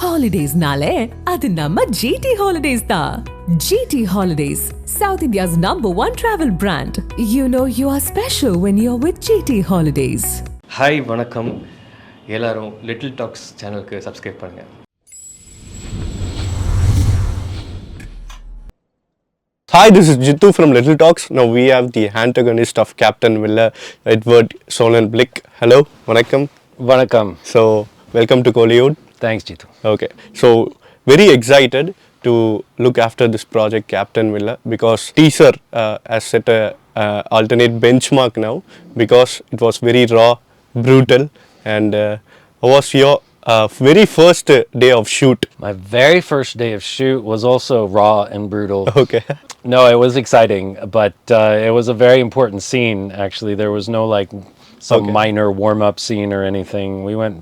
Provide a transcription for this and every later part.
Holidays nale, adu namma GT Holidays da. GT Holidays, South India's #1 travel brand. You know you are special when you're with GT Holidays. Hi வணக்கம் எல்லாரும் little tax சேனலுக்கு subscribe பண்ணுங்கள். Hi, this is Jittu from LittleTalks. Now we have the antagonist of Captain Villa, Edward Sonnenblick. Hello, vanakkam. Vanakkam. So, welcome to Kollywood. Thanks, Jittu. Okay, so very excited to look after this project, Captain Villa, because teaser has set a alternate benchmark now because it was very raw, brutal, and how was your very first day of shoot? My very first day of shoot was also raw and brutal. Okay. No, it was exciting, but it was a very important scene, actually. There was no some minor warm-up scene or anything. We went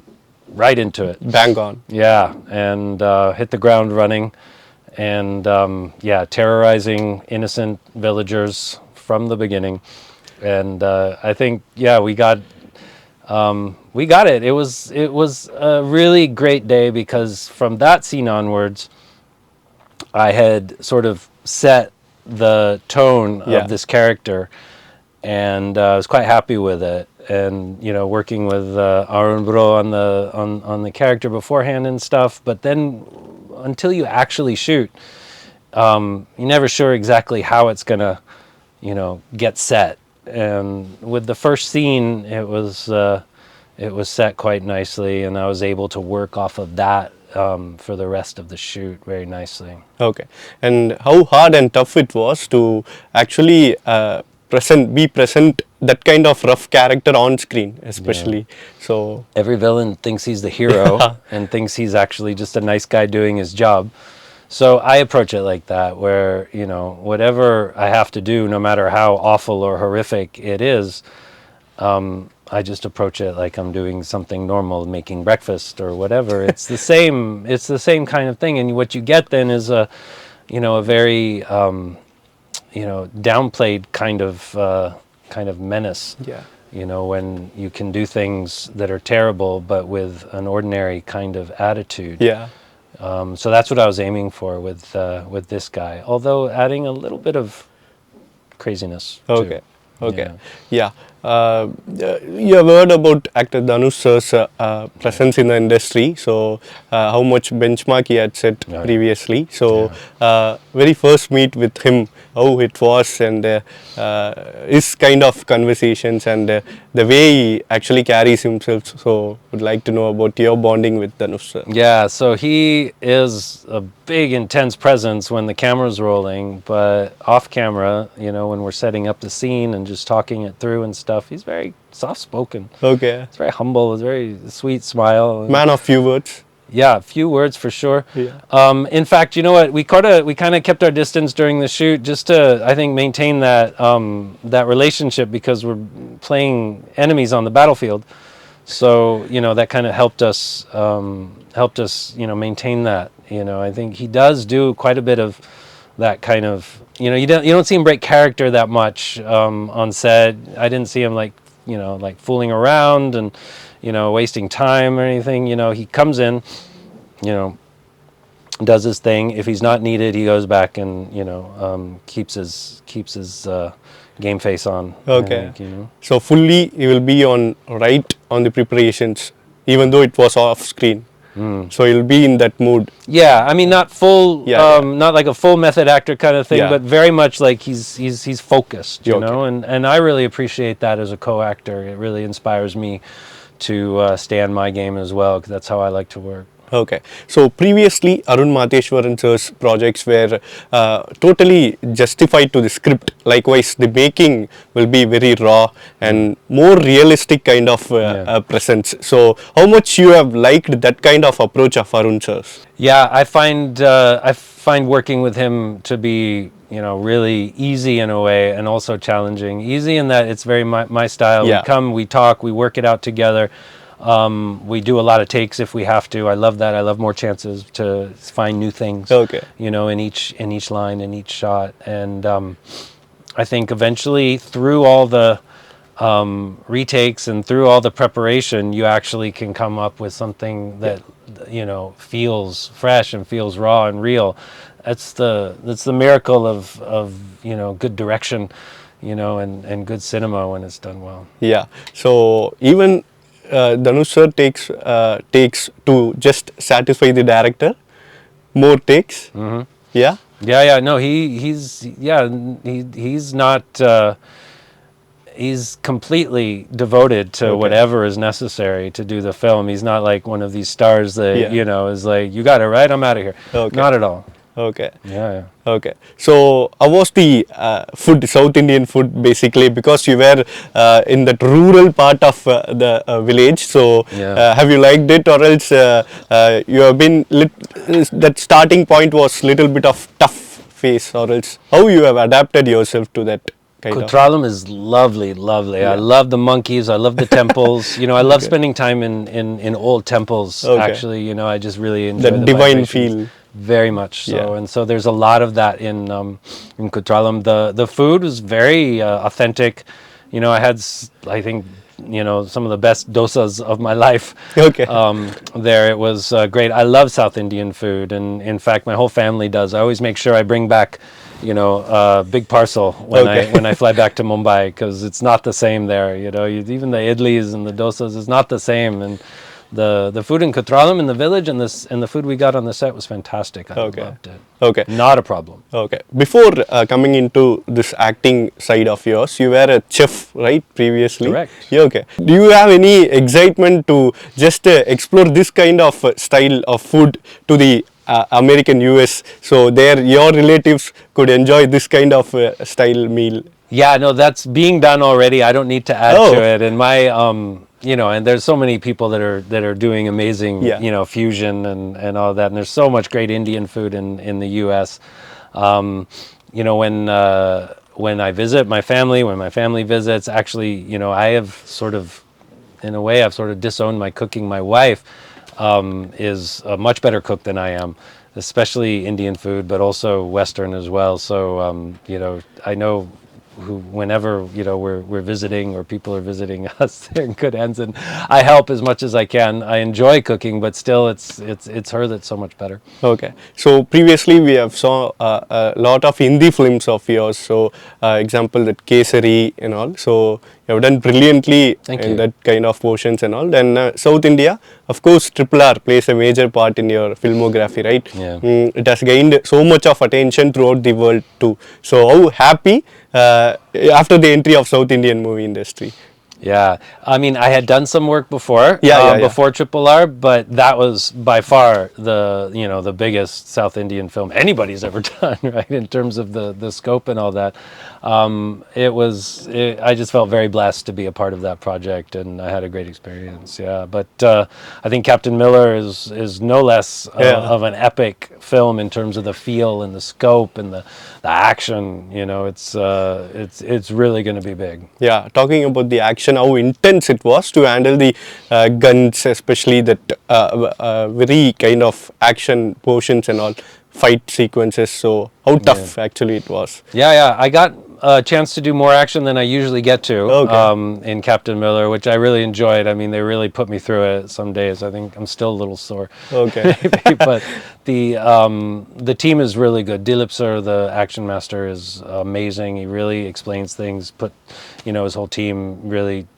right into it. Bang on. Yeah, and hit the ground running and terrorizing innocent villagers from the beginning. And I think, we got it. It was a really great day because from that scene onwards, I had sort of set the tone of this character, and I was quite happy with it. And working with Arun Bro on the character beforehand and stuff, but then until you actually shoot, you're never sure exactly how it's gonna get set. And with the first scene, it was set quite nicely, and I was able to work off of that for the rest of the shoot very nicely. Okay. And how hard and tough it was to actually be present that kind of rough character on screen, especially. So every villain thinks he's the hero and thinks he's actually just a nice guy doing his job. So I approach it like that, where whatever I have to do, no matter how awful or horrific it is, I just approach it like I'm doing something normal, making breakfast or whatever. It's the same. It's the same kind of thing. And what you get then is a very downplayed kind of menace. yeah. When you can do things that are terrible, but with an ordinary kind of attitude. Yeah. So that's what I was aiming for with this guy. Although adding a little bit of craziness. Okay. Too. Okay. Yeah. You have heard about actor Dhanush's presence in the industry, so how much benchmark he had set previously. So very first meet with him, how it was, and his kind of conversations and the way he actually carries himself. So would like to know about your bonding with Dhanush sir. Yeah, so he is a big, intense presence when the camera's rolling, but off camera, when we're setting up the scene and just talking it through and stuff, he's very soft-spoken. Okay. It's very humble. It's very sweet smile. Man of few words. Yeah, a few words for sure. Yeah. In fact, you know what? We kind of kept our distance during the shoot just to, I think, maintain that relationship, because we're playing enemies on the battlefield. So that kind of helped us maintain that. I think he does do quite a bit of that kind of. You don't see him break character that much on set. I didn't see him like fooling around and wasting time or anything. He comes in, does his thing. If he's not needed, he goes back and keeps his game face on. Okay. So fully he will be on the preparations, even though it was off screen. So he'll be in that mood. Yeah, I mean, not full, not like a full method actor kind of thing, but very much like he's focused, know. And I really appreciate that as a co-actor. It really inspires me to stay on my game as well, because that's how I like to work. Okay. So previously, Arun Matheshwaran sir's projects were totally justified to the script. Likewise, the making will be very raw and more realistic kind of presence. So how much you have liked that kind of approach of Arun sir's? Yeah, I find working with him to be really easy in a way, and also challenging. Easy in that it's very my style. Yeah. We come, we talk, we work it out together. We do a lot of takes if we have to. I love that. I love more chances to find new things. Okay. In each line, in each shot, and I think eventually through all the retakes and through all the preparation, you actually can come up with something that feels fresh and feels raw and real. That's the miracle of good direction, and good cinema when it's done well. Yeah. So even Dhanush sir takes to just satisfy the director, more takes. Mm-hmm. Yeah. Yeah. No, he's not. He's completely devoted to whatever is necessary to do the film. He's not like one of these stars that is like, you got it right, I'm out of here. Okay. Not at all. Okay. Yeah. Okay. So how was the food, South Indian food basically, because you were in that rural part of the village. So have you liked it, or else you have been that starting point was little bit of tough phase, or else how you have adapted yourself to that? Kutralam is lovely. I love the monkeys. I love the temples. I love spending time in old temples. Actually, I just really enjoy the divine feel. Very much so, and so there's a lot of that in Kutralam. The food was very authentic. I had, I think, some of the best dosas of my life. Okay. There, it was great. I love South Indian food, and in fact, my whole family does. I always make sure I bring back, a big parcel when I fly back to Mumbai, because it's not the same there. Even the idlis and the dosas is not the same, and the food in Kutralam in the village and the food we got on the set was fantastic. I loved it. Okay. Not a problem. Okay. Before coming into this acting side of yours, you were a chef, right? Previously. Correct. Yeah, okay. Do you have any excitement to just explore this kind of style of food to the American US, so there your relatives could enjoy this kind of style meal? Yeah, no, that's being done already. I don't need to add to it. And my and there's so many people that are doing amazing fusion and all that, and there's so much great Indian food in the US. When I visit my family, when my family visits, actually, I have sort of, in a way, I've sort of disowned my cooking. My wife is a much better cook than I am, especially Indian food, but also Western as well. So, I know whenever we're visiting or people are visiting us, they're in good hands, and I help as much as I can. I enjoy cooking, but still, it's her that's so much better. Okay, so previously we have saw a lot of Hindi films of yours. So, example that Kesari and all. So you have done brilliantly in that kind of portions and all. Then South India, of course, Triple R plays a major part in your filmography, right? Yeah. It has gained so much of attention throughout the world too. So how happy after the entry of South Indian movie industry? Yeah, I mean, I had done some work before, before Triple R, but that was by far the biggest South Indian film anybody's ever done, right? In terms of the scope and all that, I just felt very blessed to be a part of that project, and I had a great experience. Yeah, but I think Captain Miller is no less of an epic film in terms of the feel and the scope and the action. It's really going to be big. Yeah, talking about the action, how intense it was to handle the guns, especially that very kind of action portions and all, fight sequences. So how tough actually it was. Yeah, I got a chance to do more action than I usually get to in Captain Miller, which I really enjoyed. I mean, they really put me through it some days. I think I'm still a little sore. Okay. Maybe, but the team is really good. Dilip sir, the action master, is amazing. He really explains things. His whole team really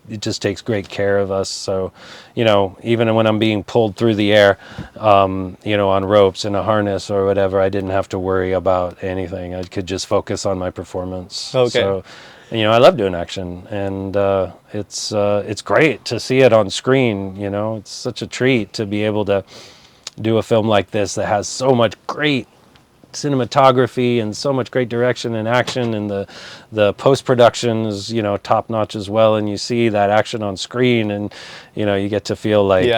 it just takes great care of us. So, even when I'm being pulled through the air, on ropes in a harness or whatever, I didn't have to worry about anything. I could just focus on my performance. Okay. So, I love doing action, and it's great to see it on screen. It's such a treat to be able to do a film like this that has so much great cinematography and so much great direction and action, and the post-production is top notch as well, and you see that action on screen, and you get to feel like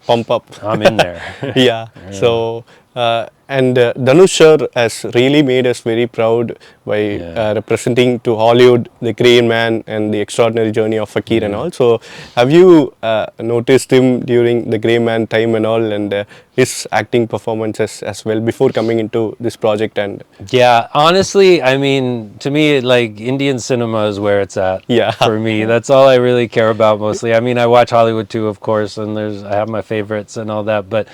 pump up. I'm in there. Yeah. So And Dhanush sir has really made us very proud by representing to Hollywood the Grey Man and the extraordinary journey of Fakir and all. So, have you noticed him during the Grey Man time and all, and his acting performances as well before coming into this project? And Yeah, honestly, I mean, to me, like Indian cinema is where it's at. Yeah. For me, that's all I really care about mostly. I mean, I watch Hollywood too, of course, and I have my favorites and all that. But,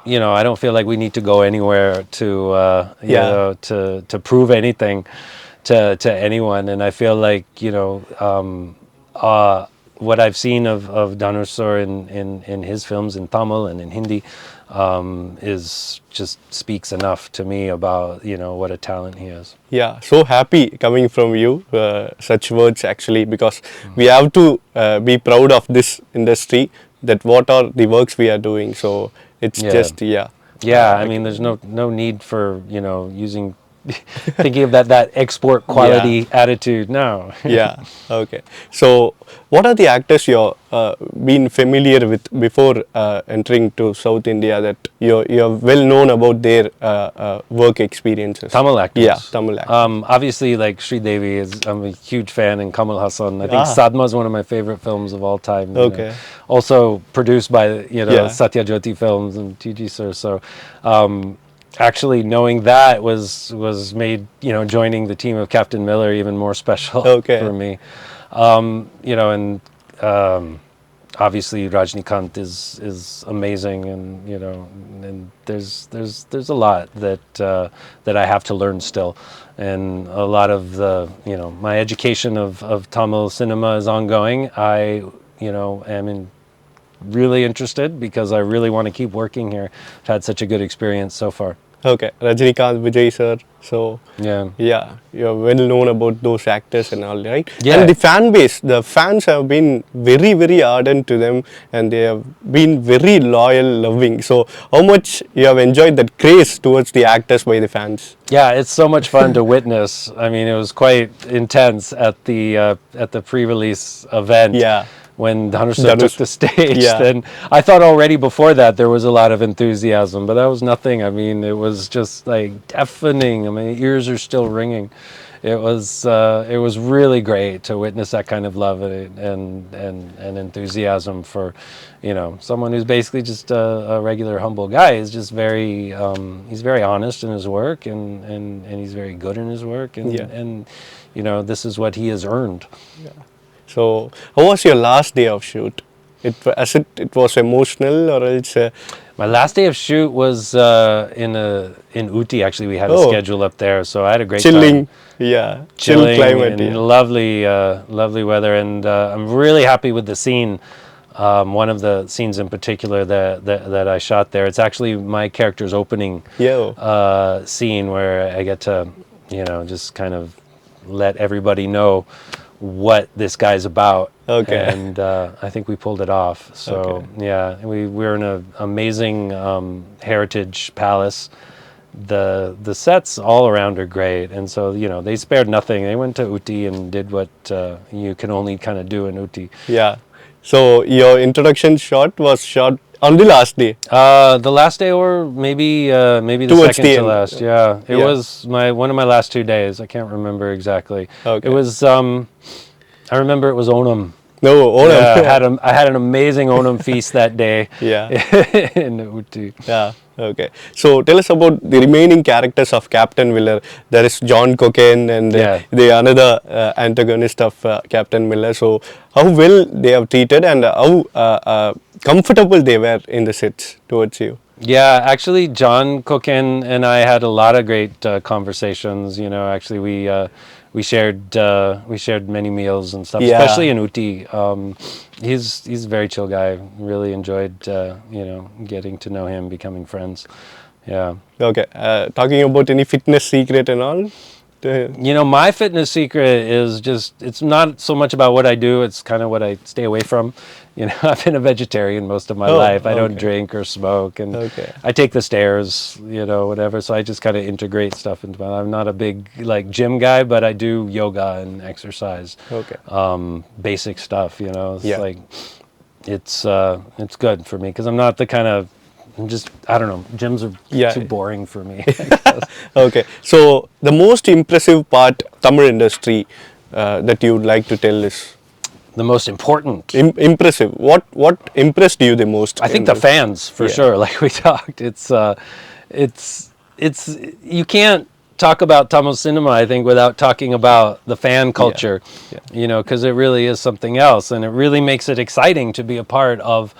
you know, I don't feel like we need to go anywhere to, you know, to prove anything to anyone. And I feel like, you know, what I've seen of Dhanush sir in his films in Tamil and in Hindi is just speaks enough to me about, you know, what a talent he is. Yeah, so happy coming from you, such words actually, because we have to be proud of this industry, that what are the works we are doing. So it's just, Yeah, I mean, there's no need for, you know, using thinking of that export quality attitude. No. Yeah, okay. So what are the actors you're been familiar with before entering to South India, that you're well known about their work experiences? Tamil actors. Yeah, Tamil actors. Obviously, like Sri Devi I'm a huge fan, and Kamal Hassan. I think Sadma is one of my favorite films of all time. You know. Also produced by, you know, Satya Jyoti Films and TG Sir. So, actually knowing that was made, you know, joining the team of Captain Miller even more special for me. You know, and obviously Rajnikant is amazing, and you know, and there's a lot that I have to learn still, and a lot of the, you know, my education of Tamil cinema is ongoing. I, you know, am really interested because I really want to keep working here. I've had such a good experience so far. Okay, Rajinikanth, Vijay sir. So yeah, you're well known about those actors and all, right? Yeah. And the fan base, the fans have been very, very ardent to them, and they have been very loyal, loving. So how much you have enjoyed that craze towards the actors by the fans? Yeah, it's so much fun to witness. I mean, it was quite intense at the pre-release event. Yeah. When Dhanush took the stage, Yeah. then I thought already before that there was a lot of enthusiasm, but that was nothing. I mean, it was just like deafening. I mean, ears are still ringing. It was really great to witness that kind of love and enthusiasm for, you know, someone who's basically just a regular humble guy. He's just very he's very honest in his work, and he's very good in his work, and you know, this is what he has earned. Yeah. So, how was your last day of shoot? It was emotional, or else? My last day of shoot was in Ooty. Actually, we had a schedule up there, so I had a great chilling, time. chill climate, and lovely weather, and I'm really happy with the scene. One of the scenes in particular that I shot there. It's actually my character's opening scene, where I get to, you know, just kind of let everybody know what this guy's about. And I think we pulled it off. So yeah, we're in an amazing heritage palace. The sets all around are great, and so, you know, they spared nothing. They went to Ooty and did what you can only kind of do in Ooty. Yeah. So your introduction shot was shot on the last day. The last day, or maybe the Towards second to last. Yeah, it was one of my last 2 days. I can't remember exactly. It was. I remember it was Onam. No, Onam. Yeah, I had an amazing Onam feast that day. Yeah. In Ooty. Yeah. Okay. So tell us about the remaining characters of Captain Miller. There is John Cocaine and the another antagonist of Captain Miller. So how well they have treated, and how comfortable they were in the sets towards you? Yeah, actually, John Cocaine and I had a lot of great conversations. You know, actually, we shared many meals and stuff, especially in Ooty. He's a very chill guy. Really enjoyed you know, getting to know him, becoming friends. Yeah. Okay. Talking about any fitness secret and all? You know, my fitness secret is just, it's not so much about what I do, it's kind of what I stay away from. You know, I've been a vegetarian most of my life. I don't drink or smoke, and I take the stairs, you know, whatever. So I just kind of integrate stuff into my life. I'm not a big, like, gym guy, but I do yoga and exercise. Basic stuff, you know. It's like, it's good for me, because I'm not the kind of I don't know, gyms are Yeah. too boring for me. Okay. So the most impressive part Tamil industry that you would like to tell is The most important. impressive. What impressed you the most? I think the fans, for Yeah. sure. Like we talked, it's you can't talk about Tamil cinema, I think, without talking about the fan culture. Yeah. You know, because it really is something else, and it really makes it exciting to be a part of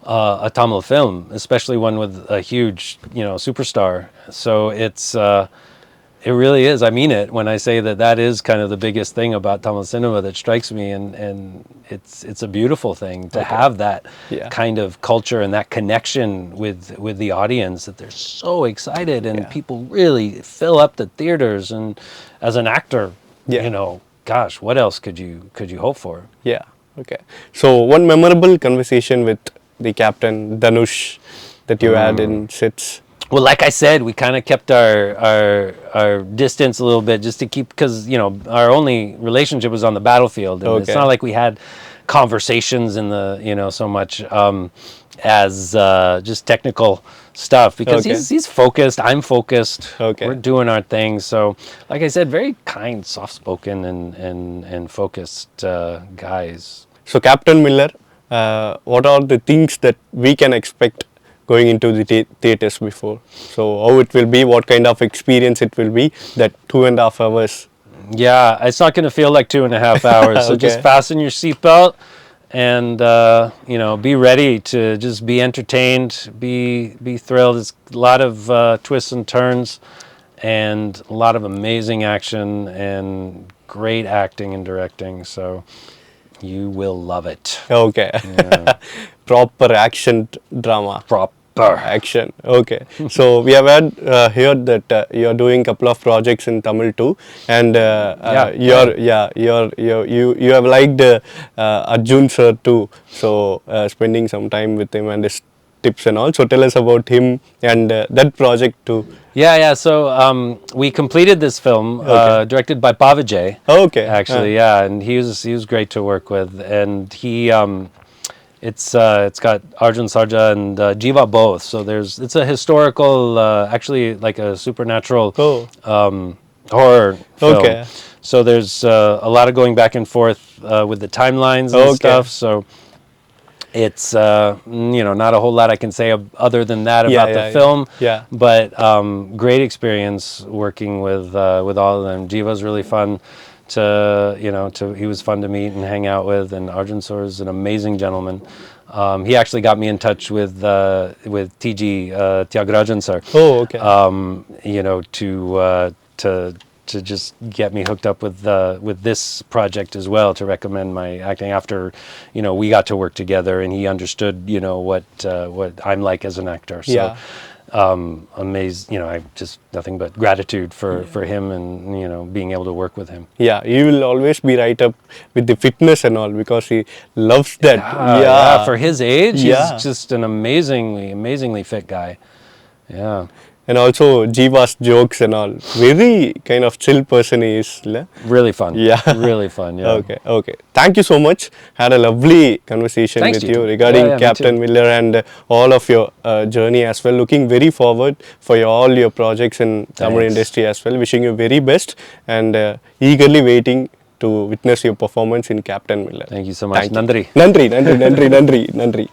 a Tamil film, especially one with a huge, superstar. So it really is. I mean it when I say that is kind of the biggest thing about Tamil cinema that strikes me, and it's a beautiful thing to have that Yeah. kind of culture and that connection with the audience, that they're so excited and people really fill up the theaters. And as an actor, gosh, what else could you hope for? Yeah. Okay. So one memorable conversation with the captain Dhanush that you had in sets. Well, like I said, we kind of kept our distance a little bit just to keep, because our only relationship was on the battlefield, and it's Okay. not like we had conversations in the so much as just technical stuff, because Okay. he's focused, I'm focused, Okay. we're doing our thing. So, like I said, very kind, soft-spoken, and focused guys. So Captain Miller, what are the things that we can expect going into the theaters before? So how it will be, what kind of experience it will be, that 2.5 hours. Yeah, it's not going to feel like 2.5 hours. So just Okay. fasten your seatbelt and be ready to just be entertained, be thrilled. It's a lot of twists and turns, and a lot of amazing action and great acting and directing. So you will love it. Okay. Proper action drama. Proper. Action. Okay. So we have heard that you are doing couple of projects in Tamil too, and you have liked Arjun sir too. So spending some time with him and his tips and all. So tell us about him and that project too. Yeah. So we completed this film, directed by Pavijay. Okay. Actually, yeah, and he was great to work with, and he it's got Arjun Sarja and Jiva both. So it's a historical, actually like a supernatural horror film. Okay. So there's a lot of going back and forth with the timelines and stuff. So it's not a whole lot I can say other than that about the film. Yeah. But great experience working with all of them. Jiva's really fun he was fun to meet and hang out with, and Arjun Sor is an amazing gentleman. He actually got me in touch with TG Tyagarajan sir. Oh, okay. To just get me hooked up with this project as well, to recommend my acting after we got to work together, and he understood what I'm like as an actor. So Yeah. amazed, I just nothing but gratitude for him, and being able to work with him. Yeah, he will always be right up with the fitness and all, because he loves that. Yeah, for his age, Yeah. he's just an amazingly fit guy. Yeah. And also Jiva's jokes and all. Very kind of chill person he is. Really fun. Yeah. Really fun, yeah. Okay. Thank you so much. Had a lovely conversation Thanks, with you you too. regarding Yeah, me Captain too. Miller and all of your journey as well. Looking very forward for all your projects in Tamil Thanks. industry as well. Wishing you very best, and eagerly waiting to witness your performance in Captain Miller. Thank you so much. Thank you. Nandri. Nandri.